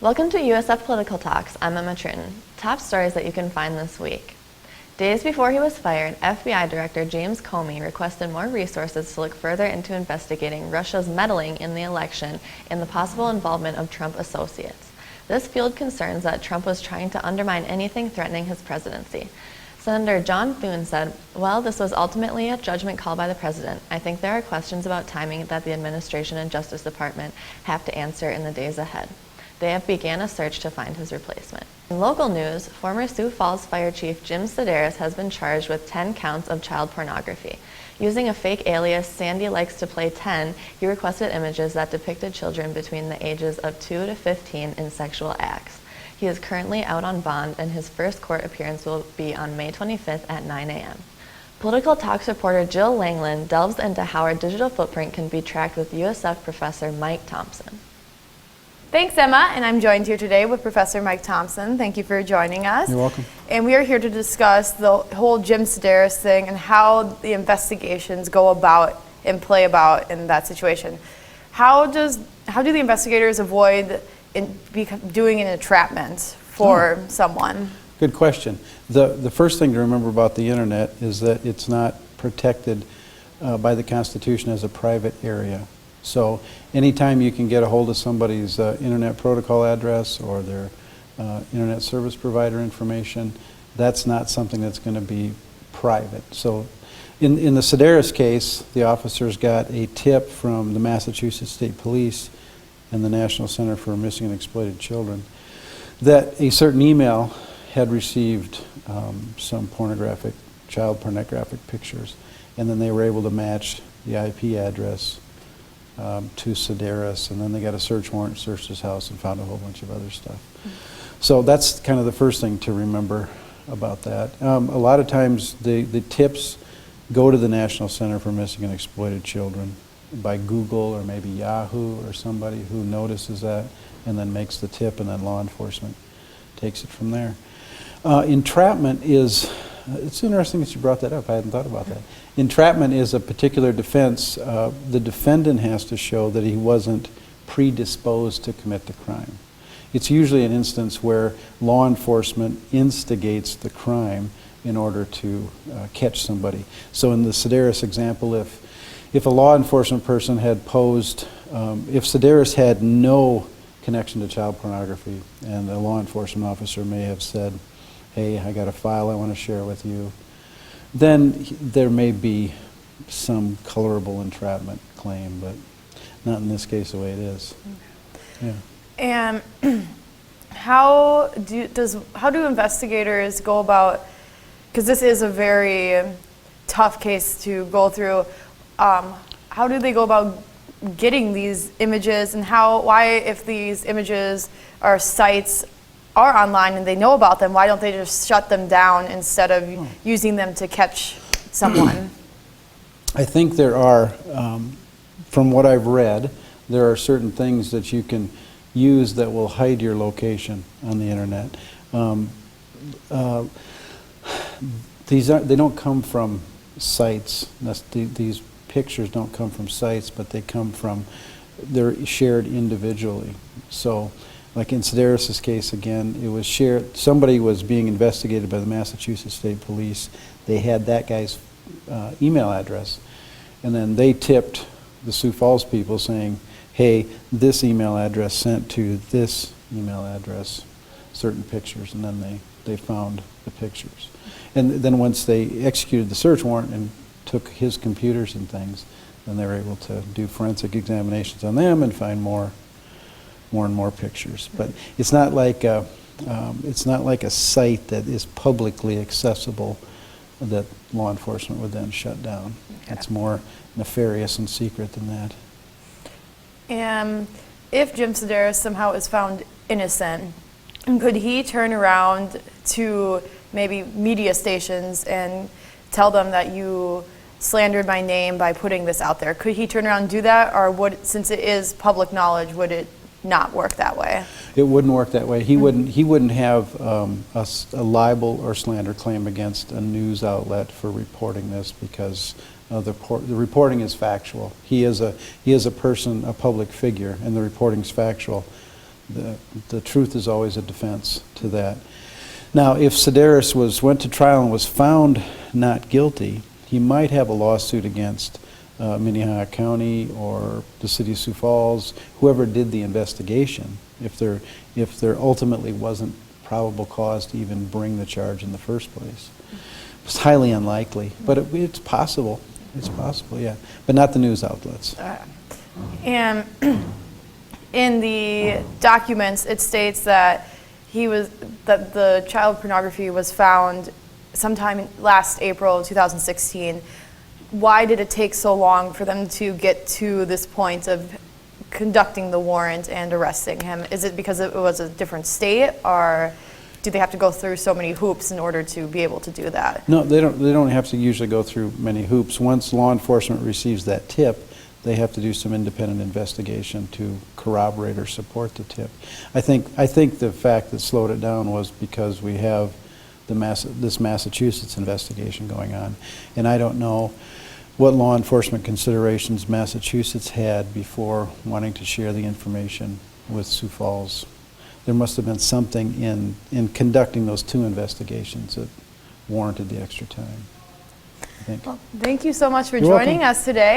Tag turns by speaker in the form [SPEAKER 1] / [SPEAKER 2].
[SPEAKER 1] Welcome to USF Political Talks. I'm Emma Tritton. Top stories that you can find this week. Days before he was fired, FBI Director James Comey requested more resources to look further into investigating Russia's meddling in the election and the possible involvement of Trump associates. This fueled concerns that Trump was trying to undermine anything threatening his presidency. Senator John Thune said, "Well, this was ultimately a judgment call by the president. I think there are questions about timing that the administration and Justice Department have to answer in the days ahead." They have began a search to find his replacement. In local news, former Sioux Falls Fire Chief Jim Sideras has been charged with 10 counts of child pornography. Using a fake alias, Sandy Likes to Play 10, he requested images that depicted children between the ages of 2 to 15 in sexual acts. He is currently out on bond, and his first court appearance will be on May 25th at 9 a.m. Political Talks reporter Jill Langland delves into how our digital footprint can be tracked with USF professor Mike Thompson.
[SPEAKER 2] Thanks, Emma, and I'm joined here today with Professor Mike Thompson. Thank you for joining us.
[SPEAKER 3] You're welcome.
[SPEAKER 2] And we are here to discuss the whole Jim Sideras thing and how the investigations go about and play about in that situation. How do the investigators avoid doing an entrapment for someone?
[SPEAKER 3] Good question. The first thing to remember about the internet is that it's not protected by the Constitution as a private area. So anytime you can get a hold of somebody's internet protocol address or their internet service provider information, that's not something that's going to be private. So in the Sideras case, the officers got a tip from the Massachusetts State Police and the National Center for Missing and Exploited Children that a certain email had received some child pornographic pictures, and then they were able to match the IP address to Sideras, and then they got a search warrant, searched his house, and found a whole bunch of other stuff. So that's kind of the first thing to remember about that. A lot of times the tips go to the National Center for Missing and Exploited Children by Google or maybe Yahoo or somebody who notices that and then makes the tip, and then law enforcement takes it from there. Entrapment is, it's interesting that you brought that up. I hadn't thought about that. Entrapment is a particular defense. The defendant has to show that he wasn't predisposed to commit the crime. It's usually an instance where law enforcement instigates the crime in order to catch somebody. So in the Sideras example, if a law enforcement person had posed, if Sideras had no connection to child pornography, and a law enforcement officer may have said, "Hey, I got a file I want to share with you," then there may be some colorable entrapment claim, but not in this case the way it is. Yeah.
[SPEAKER 2] And how do investigators go about, because this is a very tough case to go through, how do they go about getting these images, and why, if these images or sites are online and they know about them, why don't they just shut them down instead of using them to catch someone?
[SPEAKER 3] I think there are, from what I've read, there are certain things that you can use that will hide your location on the internet. They don't come from sites. These pictures don't come from sites, but they're shared individually. So, like in Sideras' case again, it was shared. Somebody was being investigated by the Massachusetts State Police. They had that guy's email address, and then they tipped the Sioux Falls people saying, "Hey, this email address sent to this email address certain pictures," and then they found the pictures. And then once they executed the search warrant and took his computers and things, then they were able to do forensic examinations on them and find more and more pictures. But it's not like a site that is publicly accessible that law enforcement would then shut down. Okay. It's more nefarious and secret than that.
[SPEAKER 2] And if Jim Sideras somehow is found innocent, could he turn around to maybe media stations and tell them that you slandered my name by putting this out there? Could he turn around and do that, or since it is public knowledge, would it not work that way?
[SPEAKER 3] It wouldn't work that way. He wouldn't have a libel or slander claim against a news outlet for reporting this, because the reporting is factual. He is a person, a public figure, and the reporting is factual. the truth is always a defense to that. Now, if Sideras went to trial and was found not guilty, he might have a lawsuit against Minneahaha County or the city of Sioux Falls, whoever did the investigation, if there ultimately wasn't probable cause to even bring the charge in the first place. It's highly unlikely, but it's possible. It's possible, yeah, but not the news outlets.
[SPEAKER 2] And in the documents, it states that that the child pornography was found sometime last April 2016. Why did it take so long for them to get to this point of conducting the warrant and arresting him? Is it because it was a different state, or do they have to go through so many hoops in order to be able to do that?
[SPEAKER 3] No, they don't have to usually go through many hoops. Once law enforcement receives that tip, they have to do some independent investigation to corroborate or support the tip. I think the fact that slowed it down was because we have this Massachusetts investigation going on, and I don't know what law enforcement considerations Massachusetts had before wanting to share the information with Sioux Falls. There must have been something in conducting those two investigations that warranted the extra time, I think.
[SPEAKER 2] Well, thank you so much for
[SPEAKER 3] You're
[SPEAKER 2] joining
[SPEAKER 3] welcome.
[SPEAKER 2] us today.